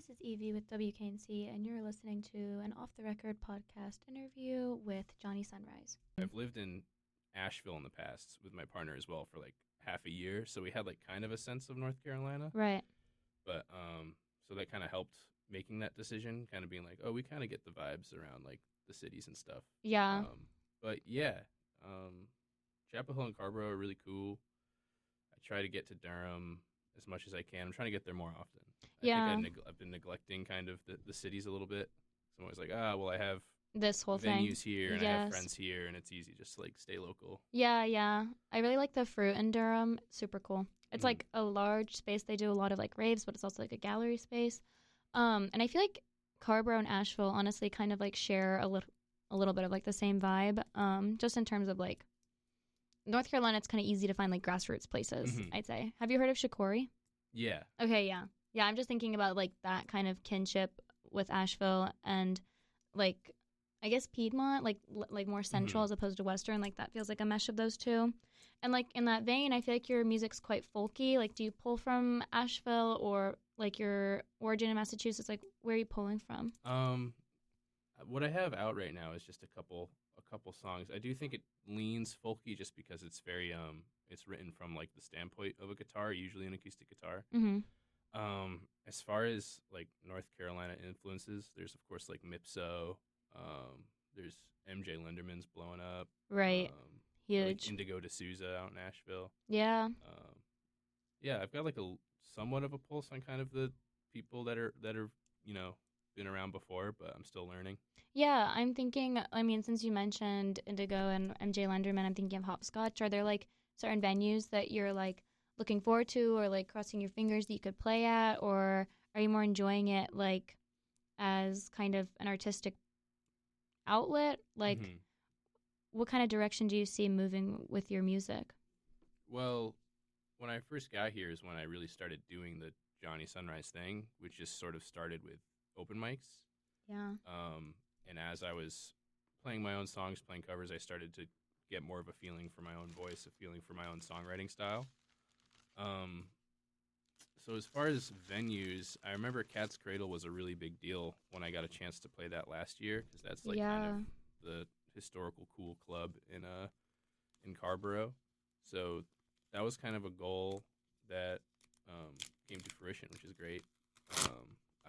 This is Evie with WKNC, and you're listening to an off-the-record podcast interview with Johnny Sunrise. I've lived in Asheville in the past with my partner as well for like half a year, so we had like kind of a sense of North Carolina. Right. But so that kind of helped making that decision, kind of being like, oh, we kind of get the vibes around like the cities and stuff. Yeah. But yeah, Chapel Hill and Carrboro are really cool. I try to get to Durham as much as I can. I'm trying to get there more often. I think I've been neglecting kind of the cities a little bit. So I'm always like, well, I have this whole venues here, and I have Yes. friends here, and it's easy just to like stay local. Yeah. I really like the Fruit in Durham. Super cool. It's like a large space. They do a lot of like raves, but it's also like a gallery space. And I feel like Carrboro and Asheville honestly kind of like share a little bit of like the same vibe. Just in terms of like North Carolina, it's kind of easy to find like grassroots places, I'd say. Have you heard of Shikori? Yeah. Okay, yeah. Yeah, I'm just thinking about like that kind of kinship with Asheville and like I guess Piedmont, like more central as opposed to western. Like that feels like a mesh of those two. And like in that vein, I feel like your music's quite folky. Like, do you pull from Asheville or like your origin in Massachusetts? Like, where are you pulling from? What I have out right now is just a couple songs. I do think it leans folky just because it's very it's written from like the standpoint of a guitar, usually an acoustic guitar. Mm-hmm. As far as like North Carolina influences, there's of course like Mipso. There's MJ Linderman's blowing up. Right. Huge. Like Indigo D'Souza out in Nashville. Yeah. Yeah, I've got like a somewhat of a pulse on kind of the people that are been around before, but I'm still learning. Yeah, I'm thinking, I mean, since you mentioned Indigo and MJ Lenderman, I'm thinking of Hopscotch. Are there like certain venues that you're like looking forward to or like crossing your fingers that you could play at, or are you more enjoying it like as kind of an artistic outlet? Like what kind of direction do you see moving with your music? Well, when I first got here is when I really started doing the Johnny Sunrise thing, which just sort of started with open mics. Yeah. And as I was playing my own songs, playing covers, I started to get more of a feeling for my own voice, a feeling for my own songwriting style. So as far as venues, I remember Cat's Cradle was a really big deal when I got a chance to play that last year, because that's like kind of the historical cool club in Carrboro. So that was kind of a goal that came to fruition, which is great.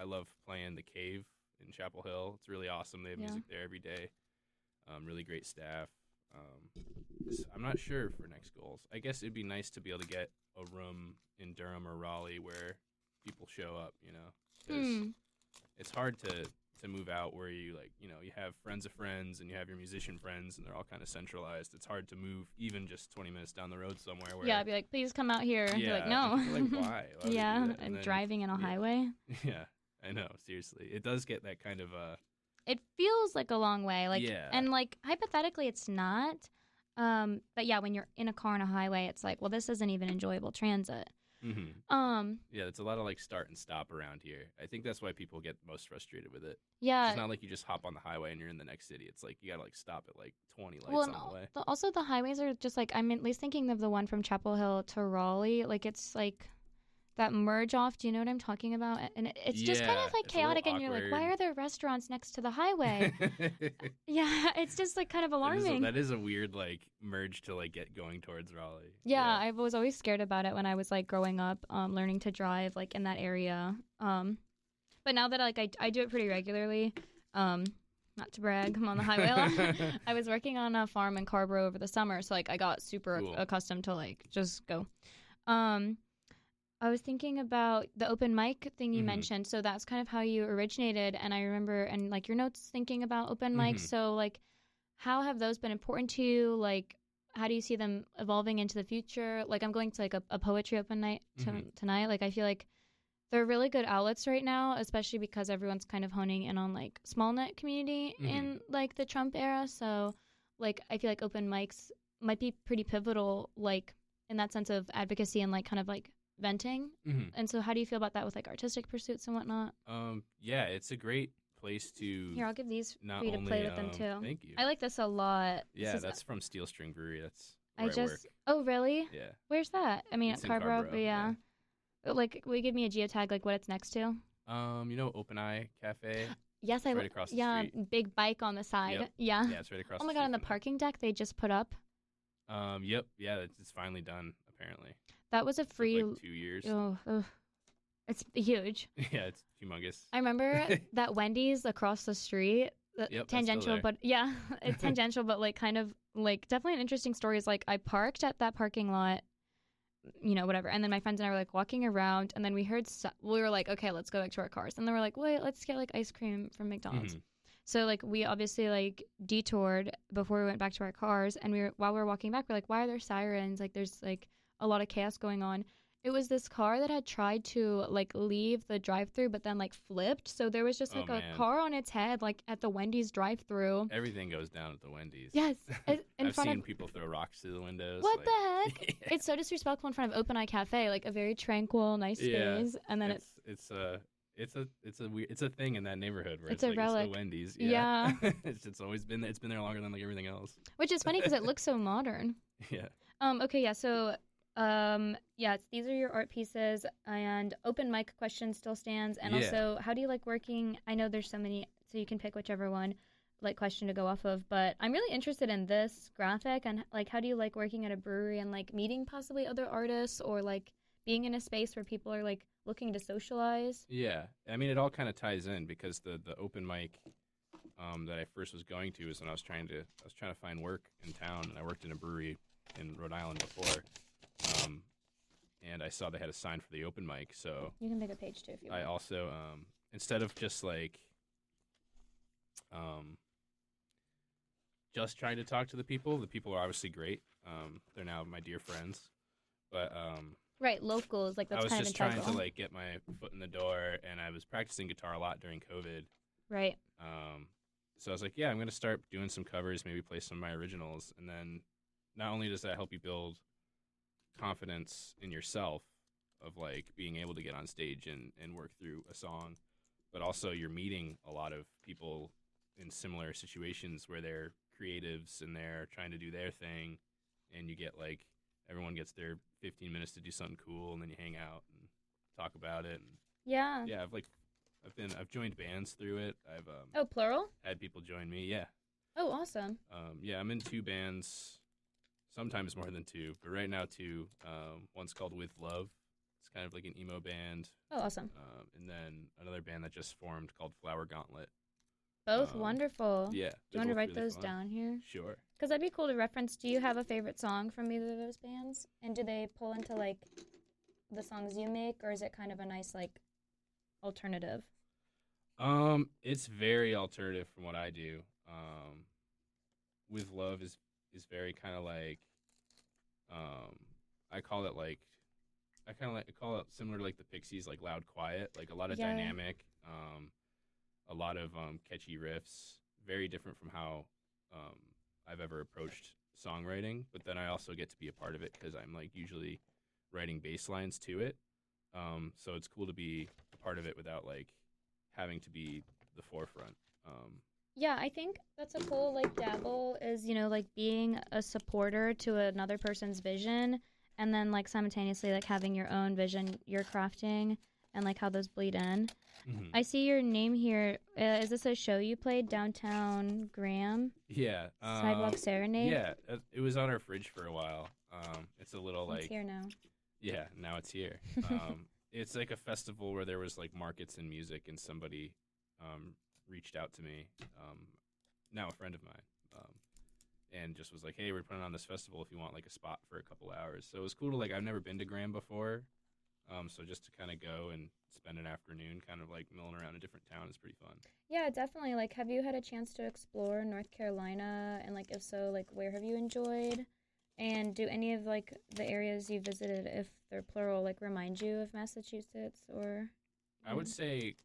I love playing the Cave in Chapel Hill. It's really awesome. They have music there every day. Really great staff. I'm not sure for next goals. I guess it'd be nice to be able to get a room in Durham or Raleigh where people show up, because it's hard to move out where you you have friends of friends and you have your musician friends and they're all kind of centralized. It's hard to move even just 20 minutes down the road somewhere where I'd be like, please come out here. And yeah, you're like, no. like why would you do that? I'm then, driving in a highway. Yeah, I know, seriously. It does get that kind of It feels like a long way. Like, and like hypothetically it's not. But yeah, when you're in a car on a highway, it's like, well, this isn't even enjoyable transit. Yeah, it's a lot of like start and stop around here. I think that's why people get most frustrated with it. Yeah. It's not like you just hop on the highway and you're in the next city. It's like you gotta like stop at like 20 lights on the way. Also the highways are just like, I'm at least thinking of the one from Chapel Hill to Raleigh. Like it's like that merge off. Do you know what I'm talking about? And it's just kind of like chaotic, and you're like, why are there restaurants next to the highway? Yeah, it's just like kind of alarming. That is a weird like merge to like get going towards Raleigh. Yeah, I was always scared about it when I was like growing up, learning to drive like in that area. But now that like I do it pretty regularly, not to brag, I'm on the highway a lot. I was working on a farm in Carrboro over the summer, so like I got super accustomed to like just go. I was thinking about the open mic thing you mentioned. So that's kind of how you originated. And I remember, and like your notes thinking about open mics. So like, how have those been important to you? Like, how do you see them evolving into the future? Like, I'm going to like a poetry open night tonight. Like, I feel like they're really good outlets right now, especially because everyone's kind of honing in on like small net community in like the Trump era. So like, I feel like open mics might be pretty pivotal, like in that sense of advocacy and like kind of like venting. And so how do you feel about that with like artistic pursuits and whatnot? Yeah, it's a great place to I'll give these for you to play with them too. Thank you. I like this a lot. Yeah, that's from Steel String Brewery. That's where I work. Oh really? Yeah. Where's that? I mean, it's at Carrboro, in but yeah. Like, will you give me a geotag, like what it's next to? You know, Open Eye Cafe. Yes, It's right across the yeah, street. big bike on the side. Yep. Yeah. Yeah, it's right across Oh the my God, street on the from there. parking deck they just put up. Yep. Yeah, it's finally done apparently. That was a Took free. like 2 years. Oh, ugh. It's huge. Yeah, it's humongous. I remember that Wendy's across the street. Yep, that's still Tangential, there. but yeah, it's tangential, but like kind of like definitely an interesting story is like I parked at that parking lot, you know, whatever. And then my friends and I were like walking around, and then we heard, we were like, okay, let's go back to our cars. And they were like, wait, let's get like ice cream from McDonald's. Mhm. So like we obviously like detoured before we went back to our cars, and while we were walking back, we're like, why are there sirens? Like there's like a lot of chaos going on. It was this car that had tried to like leave the drive-through, but then like flipped. So there was just Oh, like a man. car on its head, like at the Wendy's drive-through. Everything goes down at the Wendy's. Yes, in I've front seen of. people throw rocks through the windows. What like, the heck? Yeah. It's so disrespectful in front of Open Eye Cafe, like a very tranquil, nice Yeah. space, and then it's a thing in that neighborhood where It's it's a like relic. it's the Wendy's. Yeah. It's always been there. It's been there longer than like everything else. which is funny because it looks so modern. Yeah. Okay, yeah. So, these are your art pieces, and open mic question still stands. And Yeah. also, how do you like working? I know there's so many, so you can pick whichever one, like question to go off of. But I'm really interested in this graphic and like, how do you like working at a brewery and like meeting possibly other artists or like being in a space where people are like looking to socialize? Yeah. I mean, it all kind of ties in because the open mic that I first was going to was when I was trying to find work in town, and I worked in a brewery in Rhode Island before. And I saw they had a sign for the open mic, so You can pick a page too if you want. I also instead of just like just trying to talk to the people are obviously great. They're now my dear friends, but Right, locals, like that's I was kind just of integral. trying to like get my foot in the door, and I was practicing guitar a lot during COVID. Right. So I was like, yeah, I'm going to start doing some covers, maybe play some of my originals. And then not only does that help you build confidence in yourself of like being able to get on stage and work through a song, but also you're meeting a lot of people in similar situations where they're creatives and they're trying to do their thing. And you get like, everyone gets their 15 minutes to do something cool, and then you hang out and talk about it. And Yeah. yeah, I've joined bands through it. I've Oh, plural? had people join me. Yeah. Oh, awesome. Yeah, I'm in 2 bands, sometimes more than 2, but right now 2. One's called With Love. It's kind of like an emo band. Oh, awesome. And then another band that just formed called Flower Gauntlet. Both wonderful. Yeah. Do you want to write those down here? Sure. Because that'd be cool to reference. Do you have a favorite song from either of those bands? And do they pull into, like, the songs you make, or is it kind of a nice, like, alternative? It's very alternative from what I do. With Love is very kind of like, I call it like, I call it similar to like the Pixies, like loud, quiet, like a lot of Yeah. dynamic, a lot of catchy riffs, very different from how I've ever approached songwriting. But then I also get to be a part of it because I'm like usually writing bass lines to it. So it's cool to be a part of it without like having to be the forefront. Yeah, I think that's a cool, like, dabble is, you know, like, being a supporter to another person's vision and then, like, simultaneously, like, having your own vision you're crafting and, like, how those bleed in. Mhm. I see your name here. Is this a show you played, Downtown Graham? Yeah. Sidewalk Serenade? Yeah, it was on our fridge for a while. It's a little It's like, here now. yeah, now it's here. It's like a festival where there was like markets and music, and somebody reached out to me, now a friend of mine, and just was like, hey, we're putting on this festival if you want like a spot for a couple hours. So it was cool to like, I've never been to Graham before, so just to kind of go and spend an afternoon kind of like milling around a different town is pretty fun. Yeah, definitely. Like, have you had a chance to explore North Carolina? And, like, if so, like, where have you enjoyed? And do any of, like, the areas you visited, if they're plural, like, remind you of Massachusetts or? I would say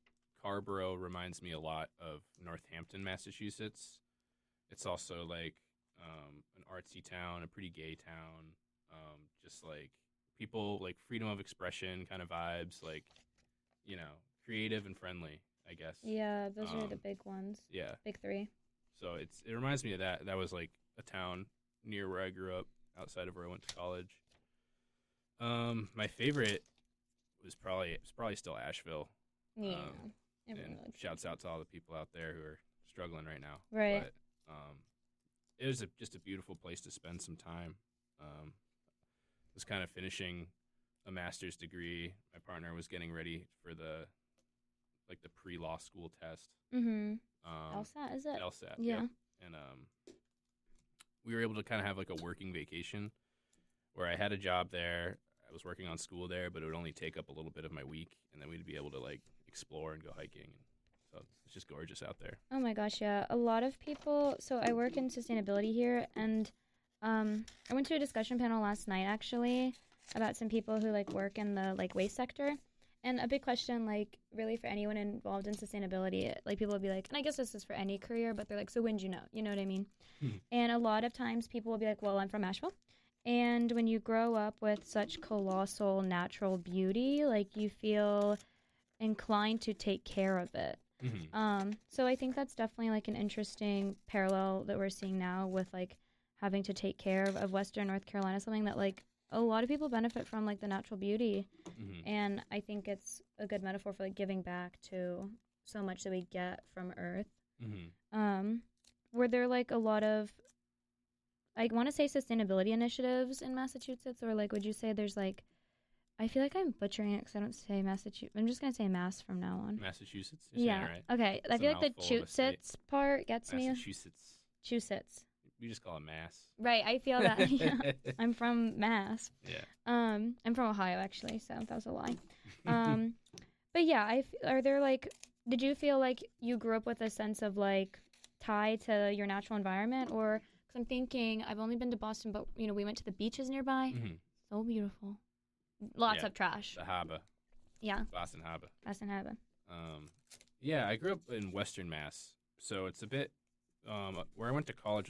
Carborough reminds me a lot of Northampton, Massachusetts. It's also like an artsy town, a pretty gay town, just like people, like freedom of expression kind of vibes, like, you know, creative and friendly, I guess. Yeah, those are the big ones. Yeah. Big 3. So it reminds me of that. That was like a town near where I grew up, outside of where I went to college. My favorite was probably still Asheville. Yeah. And shouts out to all the people out there who are struggling right now. Right. But it was just a beautiful place to spend some time. Was kind of finishing a master's degree. My partner was getting ready for the pre-law school test. Mm-hmm. LSAT, is it? LSAT, yeah. Yep. And we were able to kind of have like a working vacation where I had a job there. I was working on school there, but it would only take up a little bit of my week, and then we'd be able to like explore and go hiking. So it's just gorgeous out there. Oh my gosh, yeah. A lot of people. So I work in sustainability here, and I went to a discussion panel last night actually about some people who like work in the like waste sector. And a big question, like, really for anyone involved in sustainability, like, people will be like, and I guess this is for any career, but they're like, so when did you know? You know what I mean? And a lot of times people will be like, well, I'm from Asheville. And when you grow up with such colossal natural beauty, like, you feel inclined to take care of it. So I think that's definitely, like, an interesting parallel that we're seeing now with, like, having to take care of Western North Carolina, something that, like, a lot of people benefit from, like, the natural beauty. And I think it's a good metaphor for, like, giving back to so much that we get from Earth. Were there, like, a lot of, I want to say sustainability initiatives in Massachusetts, or, like, would you say there's, like, I feel like I'm butchering it because I don't say Massachusetts. I'm just going to say Mass from now on. Massachusetts? Yeah. Right. Okay. I feel like the Chusets part gets me. Massachusetts. Chusets. We just call it Mass. Right, I feel that. Yeah. I'm from Mass. Yeah. I'm from Ohio, actually, so that was a lie. But yeah, are there, like, did you feel like you grew up with a sense of, like, tie to your natural environment? Or, because I'm thinking, I've only been to Boston, but, you know, we went to the beaches nearby. So beautiful. Lots of trash. The harbor. Yeah. Boston Harbor. Boston Harbor. Yeah, I grew up in Western Mass, so it's a bit, where I went to college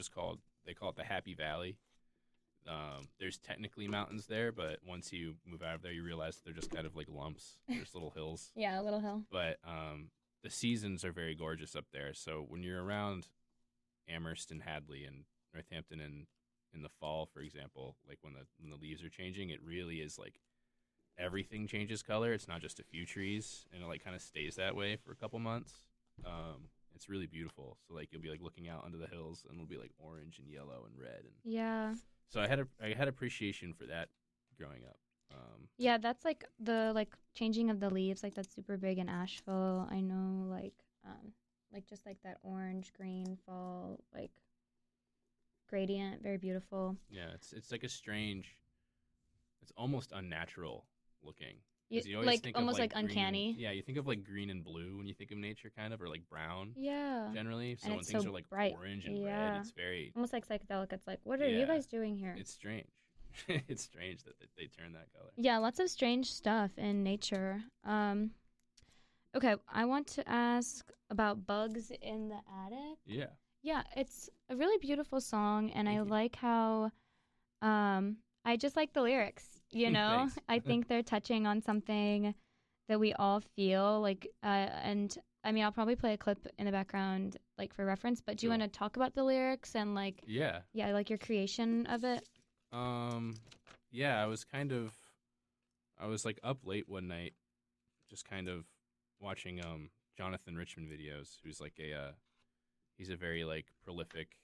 they call it the Happy Valley. There's technically mountains there, but once you move out of there, you realize they're just kind of like lumps. There's little hills. Yeah, a little hill. But the seasons are very gorgeous up there. So when you're around Amherst and Hadley and Northampton in the fall, for example, like when the leaves are changing, it really is like everything changes color. It's not just a few trees, and it like kind of stays that way for a couple months. It's really beautiful. So like you'll be like looking out onto the hills, and it'll be like orange and yellow and red. And yeah. So I had appreciation for that growing up. Yeah, that's like the changing of the leaves, like that's super big in Asheville. I know, like just like that orange green fall like gradient, very beautiful. Yeah, it's like it's almost unnatural looking. You always think almost of, like uncanny. Yeah, you think of like green and blue when you think of nature, kind of, or like brown. Yeah. Generally, so and when things are like bright. Orange and red, it's very almost like psychedelic. It's like, what are you guys doing here? It's strange. It's strange that they turn that color. Yeah, lots of strange stuff in nature. Okay, I want to ask about Bugs in the Attic. Yeah. Yeah, it's a really beautiful song, and Thank I you. like how I just like the lyrics, you know? I think they're touching on something that we all feel, like, and I mean, I'll probably play a clip in the background, like, for reference, but do you want to talk about the lyrics and, like, yeah, like your creation of it? Yeah, I was like up late one night, just kind of watching, Jonathan Richman videos, who's like he's a very, like, prolific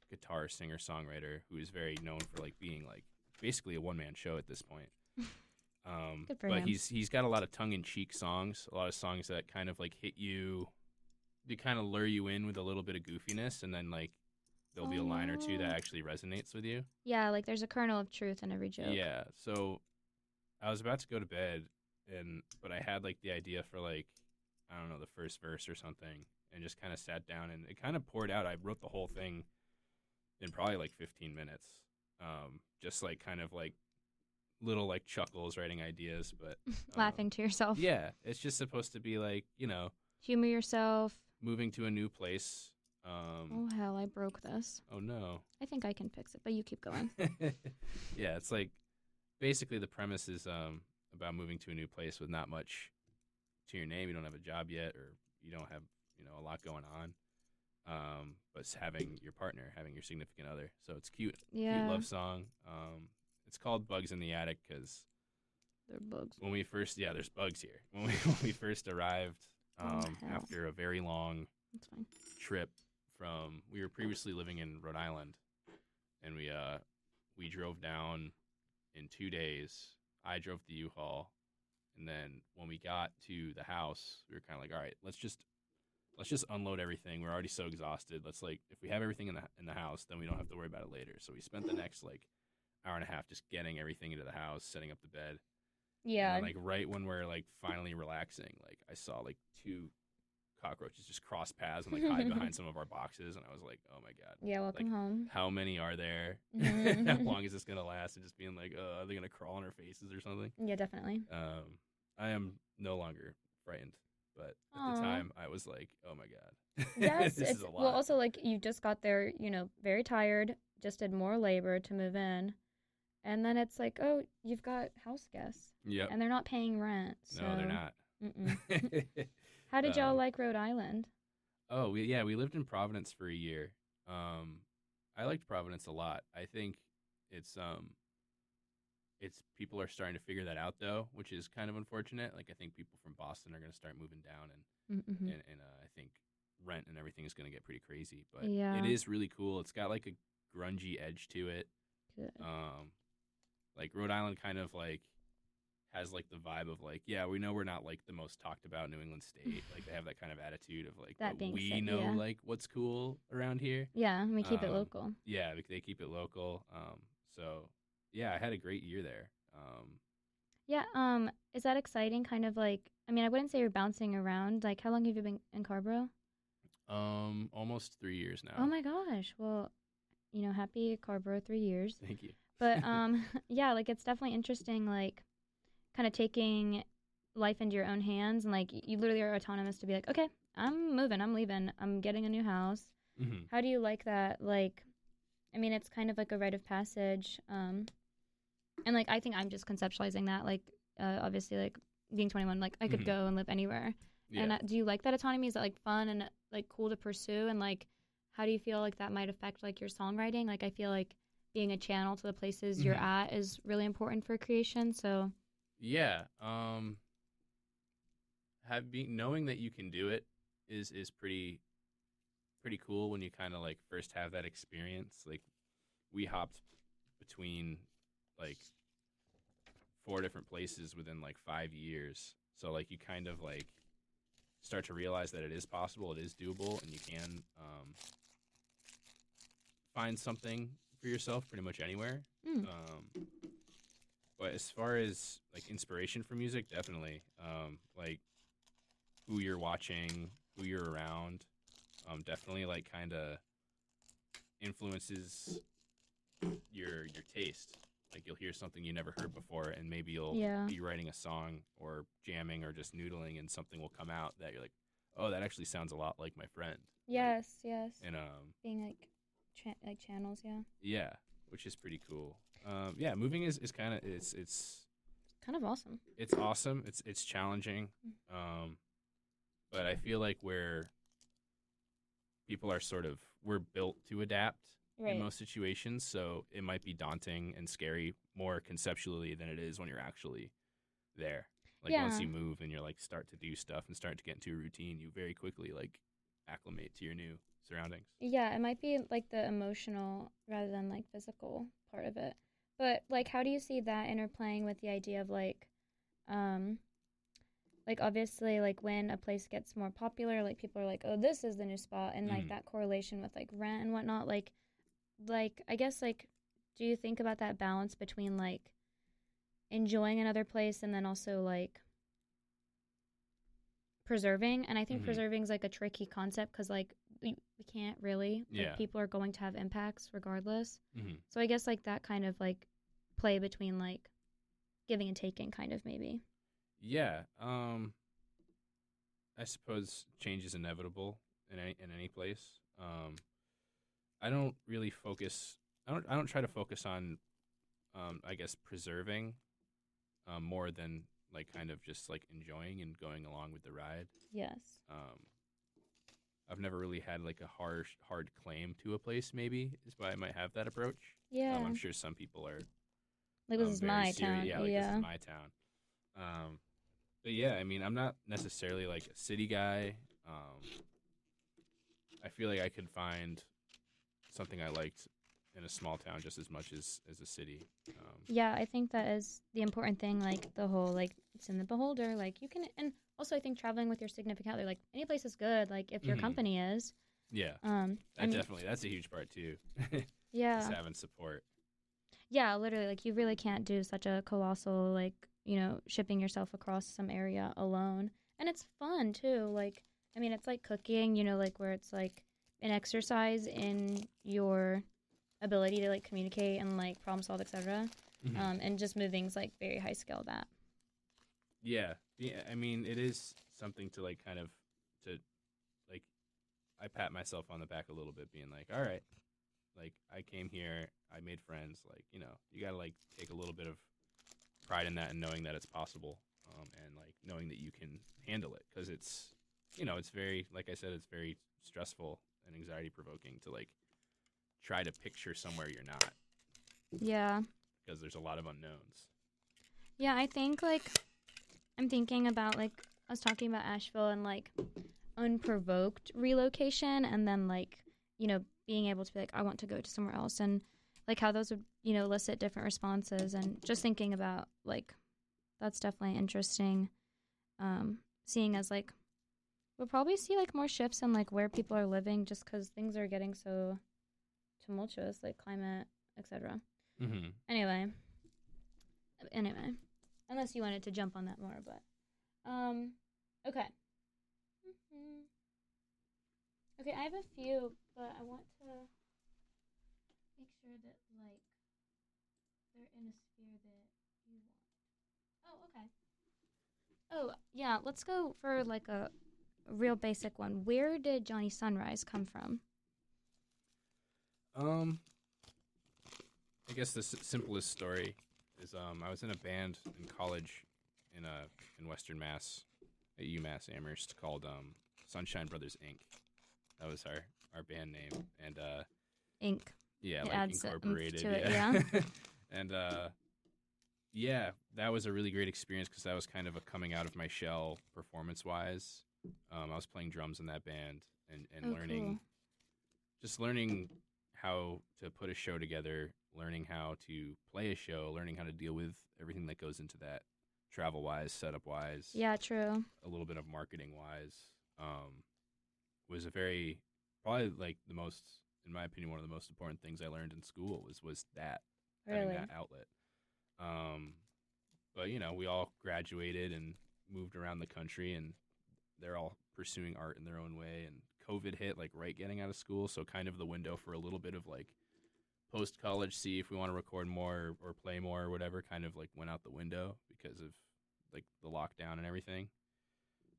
guitar singer-songwriter who is very known for, like, being, like, basically a one-man show at this point. Good for but him. he's got a lot of tongue-in-cheek songs, a lot of songs that kind of, like, hit you, they kind of lure you in with a little bit of goofiness, and then, like, there'll be a line or two that actually resonates with you. Yeah, like, there's a kernel of truth in every joke. Yeah, so I was about to go to bed, but I had, like, the idea for, like, I don't know, the first verse or something, and just kind of sat down, and it kind of poured out. I wrote the whole thing in probably, like, 15 minutes. Just, like, kind of, like, little, like, chuckles, writing ideas, but... Laughing to yourself. Yeah, it's just supposed to be, like, you know... Humor yourself. Moving to a new place. Oh, hell, I broke this. Oh, no. I think I can fix it, but you keep going. Yeah, it's, like, basically the premise is about moving to a new place with not much to your name. You don't have a job yet, or you don't have, you know, a lot going on. But it's having your partner, having your significant other. So it's cute. Yeah. Cute love song. It's called Bugs in the Attic because There are bugs. When we first, there's bugs here. When we first arrived, after a very long trip we were previously living in Rhode Island, and we drove down in 2 days. I drove the U-Haul, and then when we got to the house, we were kind of like, all right, let's just unload everything. We're already so exhausted. Let's if we have everything in the house, then we don't have to worry about it later. So we spent the next hour and a half just getting everything into the house, setting up the bed. Yeah. And then, right when we're finally relaxing, I saw 2 cockroaches just cross paths and hide behind some of our boxes, and I was like, oh my god. Yeah, welcome home. How many are there? How long is this gonna last? And just being are they gonna crawl on our faces or something? Yeah, definitely. I am no longer frightened, but at the time I was like, oh my god. Yes, this is a lot. Well, also you just got there, very tired, just did more labor to move in, and then it's oh, you've got house guests. Yeah. And they're not paying rent. So. No, they're not. How did y'all like Rhode Island? Oh, we lived in Providence for a year. I liked Providence a lot. I think it's people are starting to figure that out though, which is kind of unfortunate. I think people from Boston are going to start moving down, and I think rent and everything is going to get pretty crazy. But it is really cool. It's got a grungy edge to it. Good. Rhode Island kind of has the vibe of we know we're not the most talked about New England state. They have that kind of attitude of that being we said, know what's cool around here. Yeah, we keep it local. Yeah, they keep it local. So yeah, I had a great year there. Is that exciting? Kind of I wouldn't say you're bouncing around. How long have you been in Carborough? Almost 3 years now. Oh my gosh. Well, happy Carborough 3 years. Thank you. But yeah, it's definitely interesting. Kind of taking life into your own hands, and you literally are autonomous to be okay, I'm moving, I'm leaving, I'm getting a new house. Mm-hmm. How do you like that? It's kind of a rite of passage, and I think I'm just conceptualizing that obviously being 21, I could go and live anywhere. Yeah. And do you like that autonomy? Is that fun and cool to pursue? And how do you feel that might affect your songwriting? I feel being a channel to the places you're at is really important for creation. So yeah, knowing that you can do it is pretty cool when you kind of first have that experience. We hopped between 4 different places within 5 years, so you kind of start to realize that it is possible, it is doable, and you can find something for yourself pretty much anywhere. But as far as inspiration for music, definitely who you're watching, who you're around, definitely kind of influences your taste. You'll hear something you never heard before, and maybe you'll be writing a song or jamming or just noodling, and something will come out that you're oh, that actually sounds a lot like my friend. Yes, yes. And being channels, yeah. Yeah, which is pretty cool. Moving is kind of it's kind of awesome. It's awesome. It's challenging. But I feel where people are we're built to adapt in most situations, so it might be daunting and scary more conceptually than it is when you're actually there. Once you move and you're start to do stuff and start to get into a routine, you very quickly acclimate to your new surroundings. Yeah, it might be the emotional rather than physical part of it. But how do you see that interplaying with the idea of obviously when a place gets more popular, people are oh, this is the new spot, and that correlation with rent and whatnot, I guess do you think about that balance between enjoying another place and then also preserving? And I think preserving is a tricky concept because we can't really. People are going to have impacts regardless. So I guess that kind of play between giving and taking kind of maybe. Yeah. I suppose change is inevitable in any place. I don't really focus. I don't try to focus on I guess preserving more than kind of just enjoying and going along with the ride. Yes. I've never really had a hard claim to a place, maybe is why I might have that approach. Yeah. I'm sure some people are this is my town. Yeah, this is my town. But yeah, I mean, I'm not necessarily like a city guy. I feel like I could find something I liked in a small town just as much as a city. Yeah, I think that is the important thing. Like the whole like it's in the beholder. Like you can, and also I think traveling with your significant other, like any place is good. Like if your company is. Yeah, I mean, definitely that's a huge part too. yeah, Just having support. yeah, literally, like you really can't do such a colossal like shipping yourself across some area alone, and it's fun too. Like I mean, it's like cooking, like where it's like an exercise in your ability to like communicate and like problem solve, etc. And just moving's like very high skill that. Yeah, I mean, it is something to like kind of to like I pat myself on the back a little bit, being like, all right, like I came here, I made friends, like you gotta like take a little bit of pride in that and knowing that it's possible, and like knowing that you can handle it because it's very like I said, it's very stressful and anxiety provoking to like try to picture somewhere you're not. Yeah. Because there's a lot of unknowns. Yeah, I think like I'm thinking about like I was talking about Asheville and like unprovoked relocation and then like being able to be like I want to go to somewhere else and like how those would elicit different responses and just thinking about like that's definitely interesting. Seeing as like we'll probably see like more shifts in like where people are living just because things are getting so tumultuous, like climate, etc. Anyway, unless you wanted to jump on that more, but okay. Okay, I have a few, but I want to make sure that like they're in a sphere that you want. Oh, okay. Oh, yeah, let's go for like a real basic one. Where did Johnny Sunrise come from? I guess the simplest story is I was in a band in college in Western Mass at UMass Amherst called Sunshine Brothers Inc. That was our band name and Inc. Yeah, it like adds incorporated. to it, yeah. And yeah, that was a really great experience because that was kind of a coming out of my shell performance wise. I was playing drums in that band and learning, just learning how to put a show together, learning how to play a show, learning how to deal with everything that goes into that, travel wise, setup wise. Yeah, true. A little bit of marketing wise, was a very probably like the most, in my opinion, one of the most important things I learned in school was that having that outlet. But we all graduated and moved around the country, and they're all pursuing art in their own way. And COVID hit like right getting out of school, so kind of the window for a little bit of like post college, see if we want to record more or play more or whatever, kind of like went out the window because of like the lockdown and everything.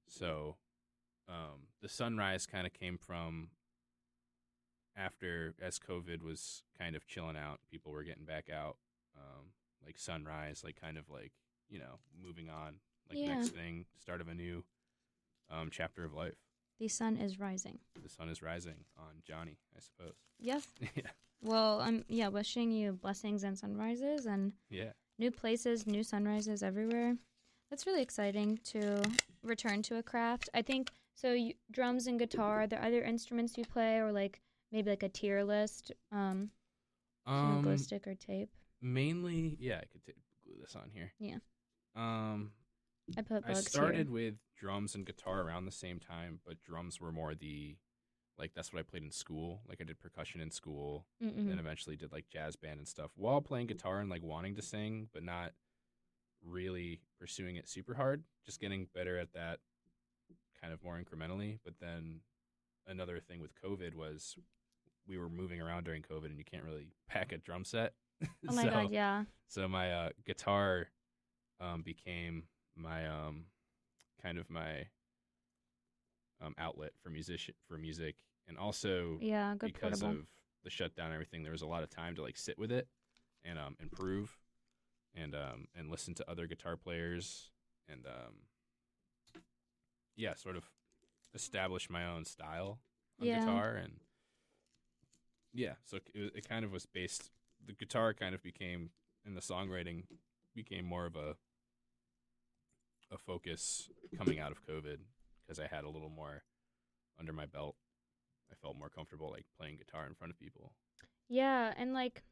So the Sunrise kind of came from after, as COVID was kind of chilling out, people were getting back out, like Sunrise, like kind of like, moving on, like next thing, start of a new chapter of life. The sun is rising. The sun is rising on Johnny, I suppose. Yes. Yeah. Well, I'm wishing you blessings and sunrises and new places, new sunrises everywhere. That's really exciting to return to a craft. I think so. Drums and guitar. Are there other instruments you play, or like maybe like a tier list? Glue stick or tape. Mainly, yeah. I could glue this on here. Yeah. I put bugs started here. with drums and guitar around the same time, but drums were more that's what I played in school. Like I did percussion in school, then eventually did like jazz band and stuff while playing guitar and like wanting to sing, but not really pursuing it super hard, just getting better at that kind of more incrementally. But then another thing with COVID was we were moving around during COVID and you can't really pack a drum set. Oh my God, yeah. So my guitar became my kind of my outlet for music, and also because of the shutdown and everything, there was a lot of time to like sit with it and improve and listen to other guitar players and sort of establish my own style on guitar. And so it kind of was based, the guitar kind of became, and the songwriting became more of a a focus coming out of COVID because I had a little more under my belt. I felt more comfortable like playing guitar in front of people. Yeah, and like,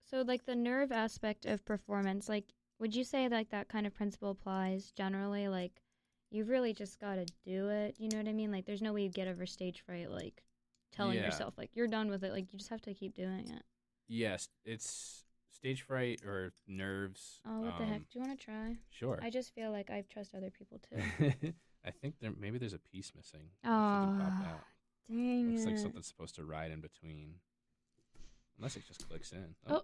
so like the nerve aspect of performance, like, would you say like that kind of principle applies generally? Like, you've really just got to do it. You know what I mean? Like, there's no way you get over stage fright, like, telling yourself, like, you're done with it. Like, you just have to keep doing it. Yes, it's stage fright or nerves. Oh, what the heck? Do you want to try? Sure. I just feel like I trust other people, too. I think maybe there's a piece missing. Oh, something popped out. Dang Looks it. like something's supposed to ride in between. Unless it just clicks in. Oh,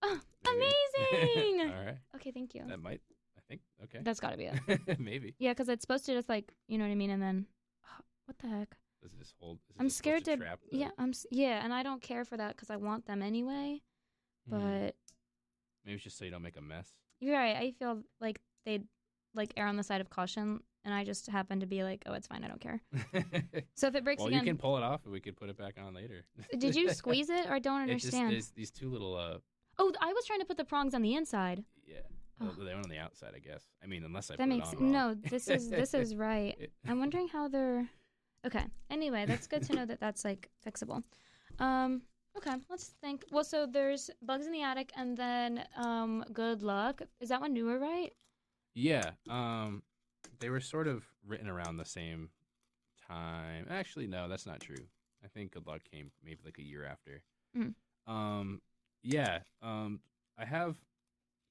amazing! All right. Okay, thank you. That might, I think, okay. That's got to be it. Maybe. Yeah, because it's supposed to just, like, you know what I mean? And then, what the heck? Does this hold? I'm scared to trap yeah, yeah, and I don't care for that because I want them anyway. But maybe it's just so you don't make a mess. You're right. I feel like they'd like err on the side of caution, and I just happen to be like, oh, it's fine. I don't care. So if it breaks again, you can pull it off, and we could put it back on later. Did you squeeze it, or I don't understand? There's these two little. Oh, I was trying to put the prongs on the inside. Yeah, they went on the outside, I guess. I mean, unless I that put makes it on wrong. No. This is right. I'm wondering how they're. Okay. Anyway, that's good to know that that's like fixable. Okay, let's think. Well, so there's Bugs in the Attic and then Good Luck. Is that one newer, right? Yeah. They were sort of written around the same time. Actually, no, that's not true. I think Good Luck came maybe like a year after. Yeah. I have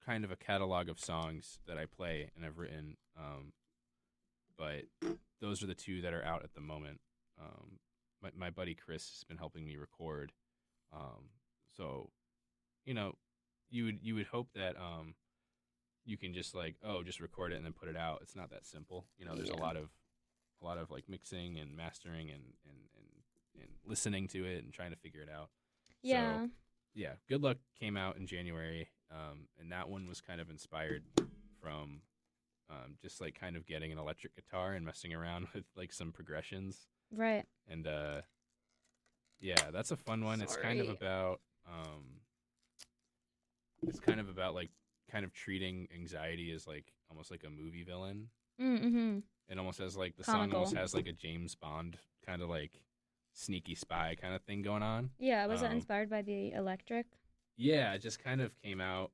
kind of a catalog of songs that I play and I've written, but those are the two that are out at the moment. My buddy Chris has been helping me record. So, you know, you would hope that you can just like just record it and then put it out. It's not that simple. You know, there's a lot of like mixing and mastering and listening to it and trying to figure it out. Yeah. So, yeah, Good Luck came out in January, and that one was kind of inspired from just like kind of getting an electric guitar and messing around with like some progressions. Right. And yeah, that's a fun one. It's kind of about like kind of treating anxiety as like almost like a movie villain. Mm-hmm. It almost has like the Comical. song almost has like a James Bond kind of like sneaky spy kind of thing going on. Yeah, was it inspired by the electric? Yeah, it just kind of came out.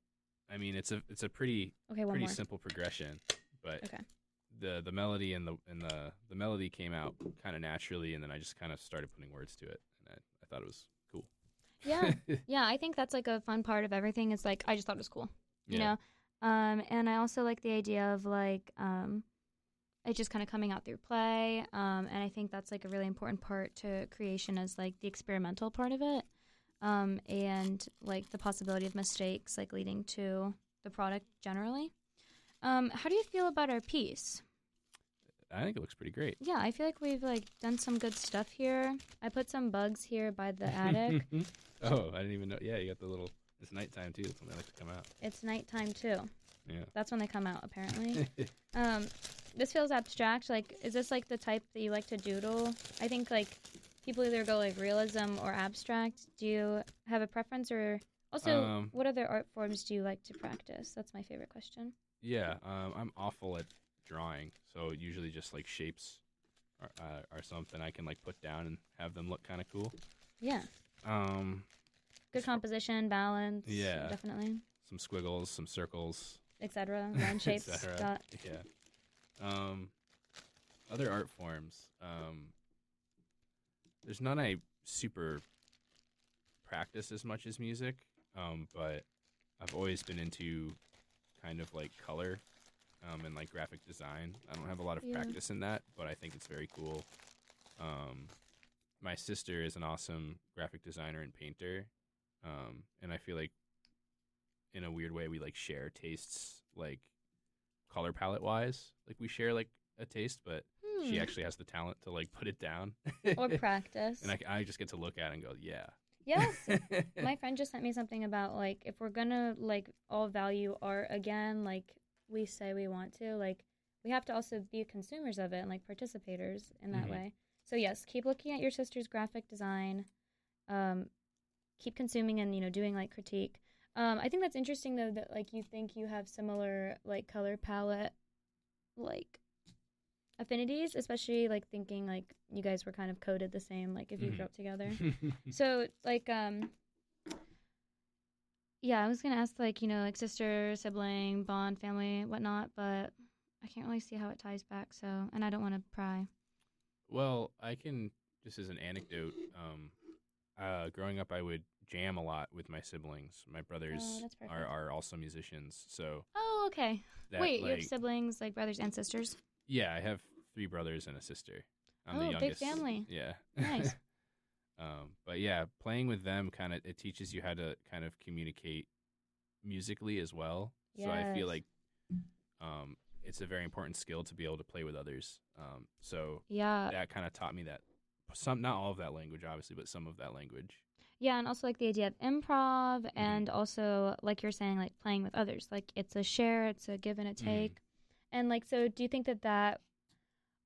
I mean, it's a pretty simple progression, but the melody and the melody came out kind of naturally, and then I just kind of started putting words to it, and I thought it was cool. Yeah, yeah, I think that's like a fun part of everything. Is like I just thought it was cool, you know. And I also like the idea of like it just kind of coming out through play, and I think that's like a really important part to creation is like the experimental part of it, and like the possibility of mistakes like leading to the product generally. How do you feel about our piece? I think it looks pretty great. Yeah, I feel like we've like done some good stuff here. I put some bugs here by the attic. Oh, I didn't even know. Yeah, you got the little. It's nighttime too. That's when they like to come out. It's nighttime too. Yeah. That's when they come out apparently. This feels abstract. Like, is this like the type that you like to doodle? I think like people either go like realism or abstract. Do you have a preference, or also what other art forms do you like to practice? That's my favorite question. Yeah, I'm awful at drawing, so usually just like shapes are something I can like put down and have them look kind of cool. Yeah. Good composition, balance. Yeah, definitely. Some squiggles, some circles, etc. Round shapes. Yeah. Other art forms. There's none I super practice as much as music, but I've always been into kind of like color and like graphic design. I don't have a lot of practice in that, but I think it's very cool. My sister is an awesome graphic designer and painter, and I feel like in a weird way we like share tastes, like color palette wise. Like we share like a taste, but she actually has the talent to like put it down or practice. And I just get to look at it and go, yeah. Yes. My friend just sent me something about like if we're gonna like all value art again, like we say we want to, like we have to also be consumers of it and like participators in that way. So yes, keep looking at your sister's graphic design, keep consuming and doing like critique. I think that's interesting though that like you think you have similar like color palette like affinities, especially like thinking like you guys were kind of coded the same, like if you grew up together. So like yeah, I was gonna ask like, you know, like sister, sibling, bond, family, whatnot, but I can't really see how it ties back, so and I don't wanna pry. Well, I can just as an anecdote, growing up I would jam a lot with my siblings. My Oh, brothers that's perfect. are also musicians, so Oh, okay. that Wait, you have like siblings, like brothers and sisters? yeah, I have 3 brothers and a sister. I'm the Oh, big youngest. family. Yeah. Nice. But yeah, playing with them kind of it teaches you how to kind of communicate musically as well. So I feel Yes. like it's a very important skill to be able to play with others. So Yeah. that kind of taught me that some, not all of that language, obviously, but some of that language. Yeah, and also like the idea of improv and also like you're saying like playing with others. Like it's a share, it's a give and a take. And like so do you think that that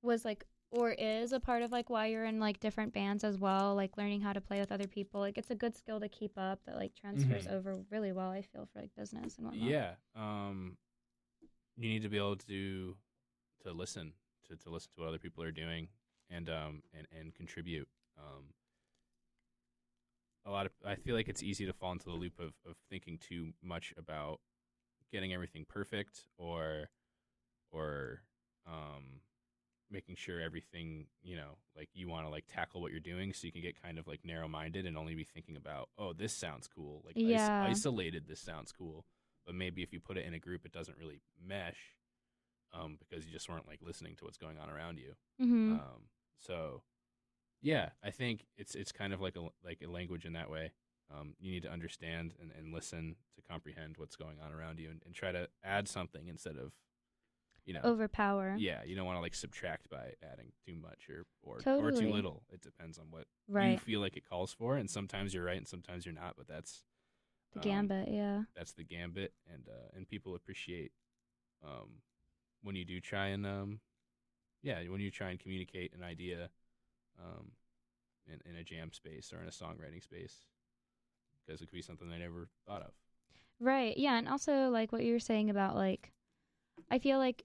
was like or is a part of like why you're in like different bands as well, like learning how to play with other people? Like it's a good skill to keep up that like transfers over really well, I feel, for like business and whatnot. Yeah. You need to be able to listen to listen to what other people are doing and contribute. I feel like it's easy to fall into the loop of thinking too much about getting everything perfect or making sure everything, like you want to like tackle what you're doing so you can get kind of like narrow minded and only be thinking about, oh, this sounds cool, like Yeah. isolated, this sounds cool, but maybe if you put it in a group it doesn't really mesh, because you just weren't like listening to what's going on around you. Mhm. So yeah, I think it's kind of like a language in that way. You need to understand and listen to comprehend what's going on around you and try to add something instead of, Overpower. yeah, you don't want to like subtract by adding too much or too Totally. little. It depends on what you Right. feel like it calls for, and sometimes you're right and sometimes you're not. But The um, gambit, yeah. that's the gambit, and people appreciate when you do try and yeah, when you try and communicate an idea um, in a jam space or in a songwriting space, because it could be something I never thought of. Right. Yeah, and also like what you were saying about like I feel like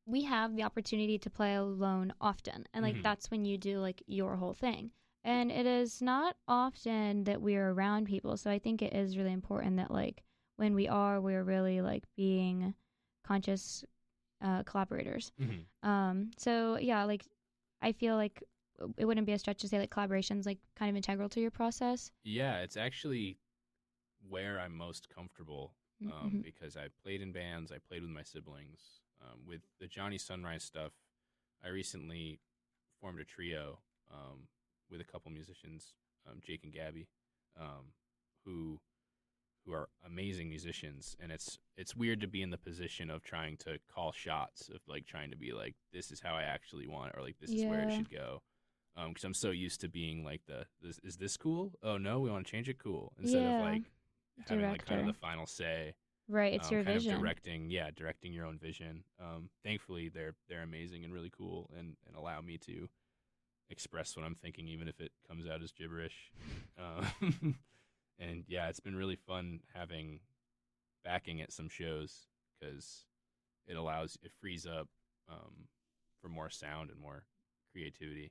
we have the opportunity to play alone often. And like that's when you do like your whole thing. And it is not often that we're around people. So I think it is really important that like when we are, we're really like being conscious collaborators. So yeah, like I feel like it wouldn't be a stretch to say like collaboration's like kind of integral to your process. Yeah, it's actually where I'm most comfortable, because I played in bands, I played with my siblings. With the Johnny Sunrise stuff, I recently formed a trio with a couple musicians, Jake and Gabby, um, who are amazing musicians, and it's weird to be in the position of trying to call shots, of like trying to be like, this is how I actually want it, or like this is where it should go. Because I'm so used to being like is this cool? Oh no, we want to change it, cool. Instead of like having like kind of the final say. Right, it's your kind vision. of directing your own vision. Thankfully, they're amazing and really cool, and allow me to express what I'm thinking, even if it comes out as gibberish. And yeah, it's been really fun having backing at some shows, because it frees up for more sound and more creativity.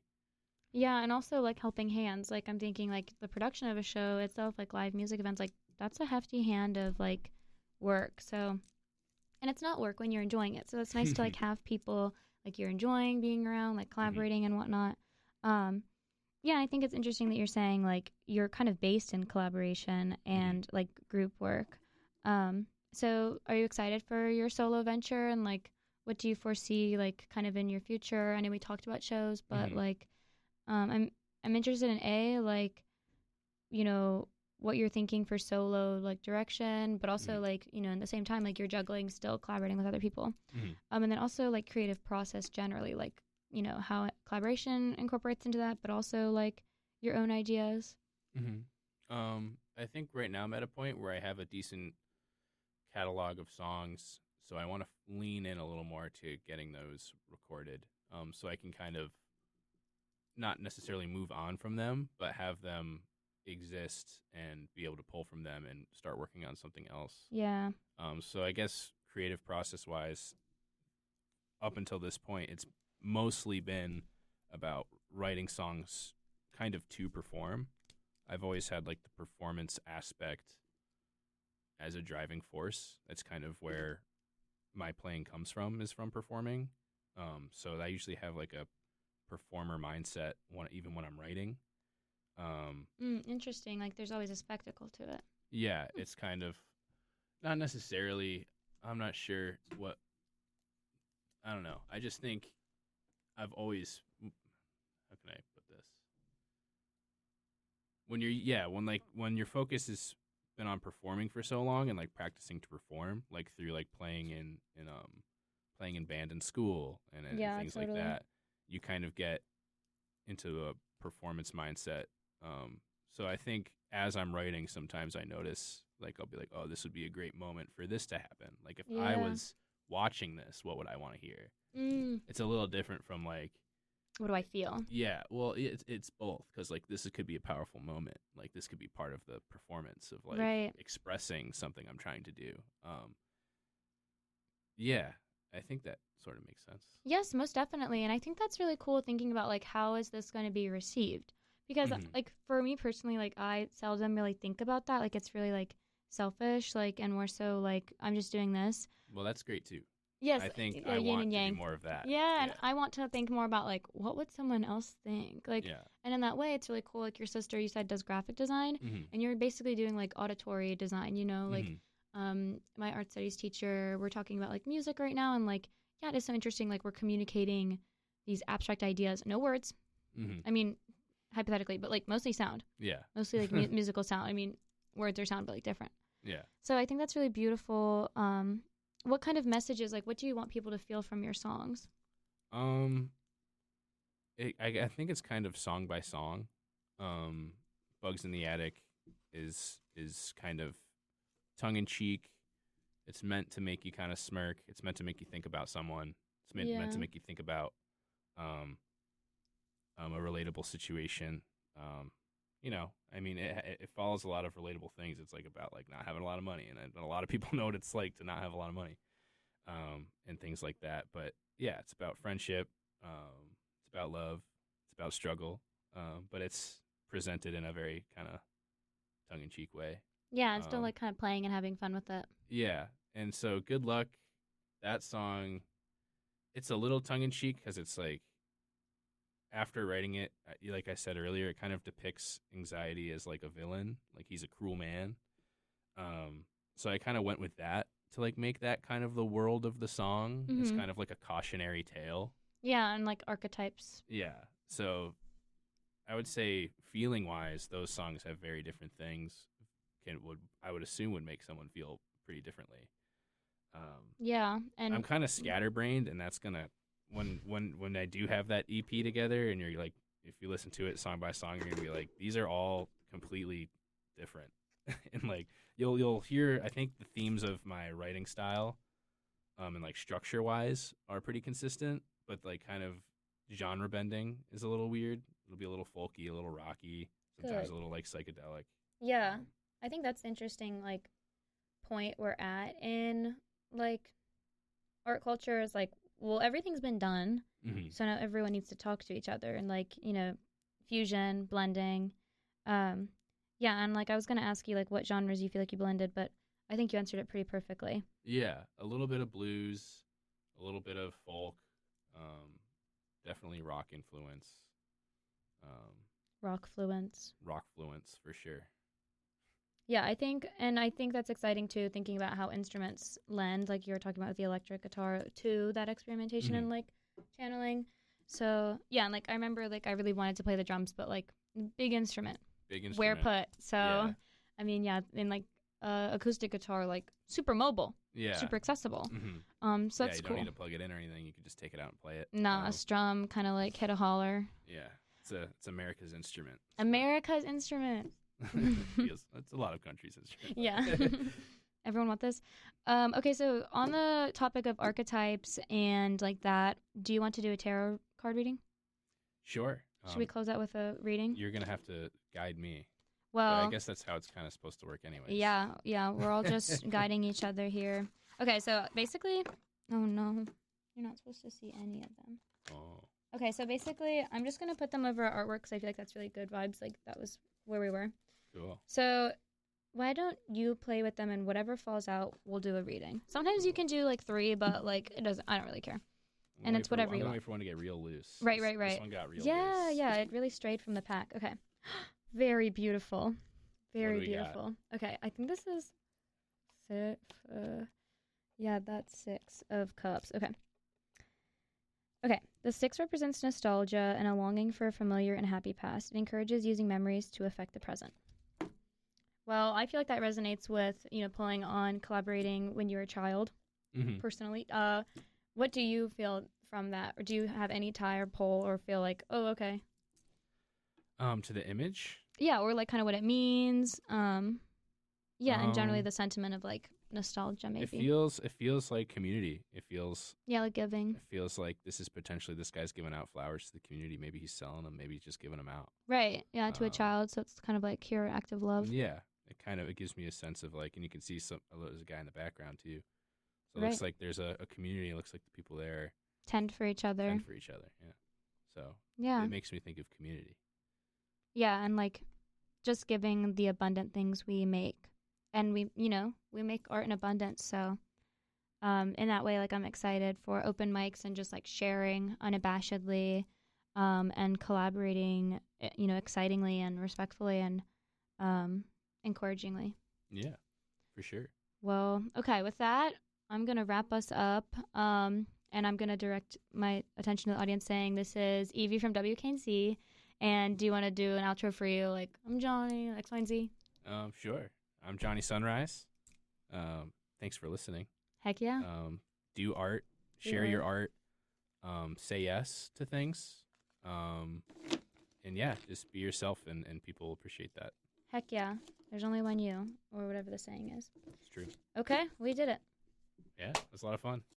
Yeah, and also like helping hands. Like I'm thinking like the production of a show itself, like live music events, like that's a hefty hand of like work. So and it's not work when you're enjoying it. So it's nice to like have people like you're enjoying being around, like collaborating and whatnot. Yeah, I think it's interesting that you're saying like you're kind of based in collaboration and like group work. So are you excited for your solo venture and like what do you foresee like kind of in your future? I know we talked about shows, but like I'm interested in like you know what you're thinking for solo like direction, but also like you know in the same time like you're juggling still collaborating with other people, and then also like creative process generally, like you know how collaboration incorporates into that, but also like your own ideas. I think right now I'm at a point where I have a decent catalog of songs, so I want to lean in a little more to getting those recorded, so I can kind of not necessarily move on from them, but have them exist and be able to pull from them and start working on something else. Yeah. So I guess creative process wise, up until this point, it's mostly been about writing songs kind of to perform. I've always had like the performance aspect as a driving force. That's kind of where my playing comes from, is from performing. So I usually have like a performer mindset even when I'm writing. Interesting. Like there's always a spectacle to it. Yeah, it's kind of not necessarily. I'm not sure what. I don't know. I just think I've always. How can I put this? When your focus has been on performing for so long and like practicing to perform, like through like playing in band in school and things totally. like that, you kind of get into a performance mindset. So I think as I'm writing, sometimes I notice, like, I'll be like, oh, this would be a great moment for this to happen. Like, if I was watching this, what would I want to hear? It's a little different from, like, what do I feel? Yeah, well, it's both, because, like, this could be a powerful moment. Like, this could be part of the performance of, like, expressing something I'm trying to do. Yeah, I think that sort of makes sense. Yes, most definitely. And I think that's really cool, thinking about, like, how is this going to be received? Because, like, for me personally, like, I seldom really think about that. Like, it's really, like, selfish, like, and more so, like, I'm just doing this. Well, that's great, too. Yes. I think I want to do more of that. Yeah, and I want to think more about, like, what would someone else think? Like, and in that way, it's really cool. Like, your sister, you said, does graphic design, and you're basically doing, like, auditory design, you know? Like, my art studies teacher, we're talking about, like, music right now, and, like, yeah, it is so interesting. Like, we're communicating these abstract ideas. No words. I mean, hypothetically, but, like, mostly sound. Yeah. Mostly, like, musical sound. I mean, words are sound, but, like, different. Yeah. So I think that's really beautiful. What kind of messages, like, what do you want people to feel from your songs? I think it's kind of song by song. Bugs in the Attic is kind of tongue-in-cheek. It's meant to make you kind of smirk. It's meant to make you think about someone. It's meant to make you think about a relatable situation. You know, I mean, it follows a lot of relatable things. It's like about like not having a lot of money, and a lot of people know what it's like to not have a lot of money, and things like that. But yeah, it's about friendship. It's about love. It's about struggle. But it's presented in a very kind of tongue-in-cheek way. Yeah, and still like kind of playing and having fun with it. Yeah, and so Good Luck, that song, it's a little tongue-in-cheek because it's like, after writing it, like I said earlier, it kind of depicts anxiety as like a villain, like he's a cruel man. So I kind of went with that to like make that kind of the world of the song. It's kind of like a cautionary tale. Yeah, and like archetypes. Yeah, so I would say feeling-wise, those songs have very different things. I would assume would make someone feel pretty differently. Yeah, and I'm kind of scatterbrained, and that's gonna. When I do have that EP together, and you're like, if you listen to it song by song, you're gonna be like, these are all completely different, and like you'll hear, I think the themes of my writing style, and like structure wise are pretty consistent, but like kind of genre bending is a little weird. It'll be a little folky, a little rocky, sometimes a little like psychedelic. Yeah, I think that's the interesting like point we're at in like art culture is like, well, everything's been done, so now everyone needs to talk to each other and, like, you know, fusion, blending. Yeah, and, like, I was going to ask you, like, what genres you feel like you blended, but I think you answered it pretty perfectly. Yeah, a little bit of blues, a little bit of folk, definitely rock influence. Rock fluence, for sure. Yeah, I think that's exciting too, thinking about how instruments lend, like you were talking about with the electric guitar, to that experimentation and like channeling. So yeah, and like I remember like I really wanted to play the drums, but like big instrument. Where put? So yeah. I mean, yeah, in like acoustic guitar, like super mobile, super accessible. So that's you cool. Don't need to plug it in or anything. You can just take it out and play it. Nah, a strum, kind of like hit a holler. Yeah, it's America's instrument. America's instrument. That's a lot of countries' instruments. Yeah. Everyone want this? Okay, so on the topic of archetypes and like that, do you want to do a tarot card reading? Sure. Should we close out with a reading? You're going to have to guide me. Well, but I guess that's how it's kind of supposed to work anyways. Yeah, we're all just guiding each other here. Okay, so basically, oh no, you're not supposed to see any of them. Oh. Okay, so basically, I'm just going to put them over our artwork because I feel like that's really good vibes. Like, that was where we were. Cool. So, why don't you play with them and whatever falls out, we'll do a reading. Sometimes you can do, like, 3, but, like, it doesn't, I don't really care. And it's whatever you want. I'm wait for one to get real loose. Right. This one got real loose. Yeah, it really strayed from the pack. Okay. Very beautiful. Very beautiful. Got? Okay, I think this is 6. Yeah, that's 6 of cups. Okay, the 6 represents nostalgia and a longing for a familiar and happy past. It encourages using memories to affect the present. Well, I feel like that resonates with, pulling on collaborating when you were a child, personally. What do you feel from that? Or do you have any tie or pull or feel like, oh, okay? To the image? Yeah, or like kind of what it means. And generally the sentiment of like nostalgia maybe. It feels like community. It feels like giving. It feels like this is potentially this guy's giving out flowers to the community. Maybe he's selling them. Maybe he's just giving them out. Right. Yeah, to a child. So it's kind of like pure active love. Yeah. It gives me a sense of like, and you can see there's a guy in the background too. So it looks like there's a community. It looks like the people there tend for each other. Yeah. So it makes me think of community. Yeah, and like just giving the abundant things we make. And we make art in abundance. So in that way, like I'm excited for open mics and just like sharing unabashedly and collaborating, excitingly and respectfully and encouragingly. Yeah, for sure. Well, okay, with that, I'm going to wrap us up. And I'm going to direct my attention to the audience saying this is Evie from WKNC. And do you want to do an outro for you? Like, I'm Johnny, X, Y, and Z. Sure. I'm Johnny Sunrise. Thanks for listening. Heck yeah. Do art. Share your art. Say yes to things. And yeah, just be yourself and people will appreciate that. Heck yeah. There's only one you, or whatever the saying is. It's true. Okay, we did it. Yeah, it was a lot of fun.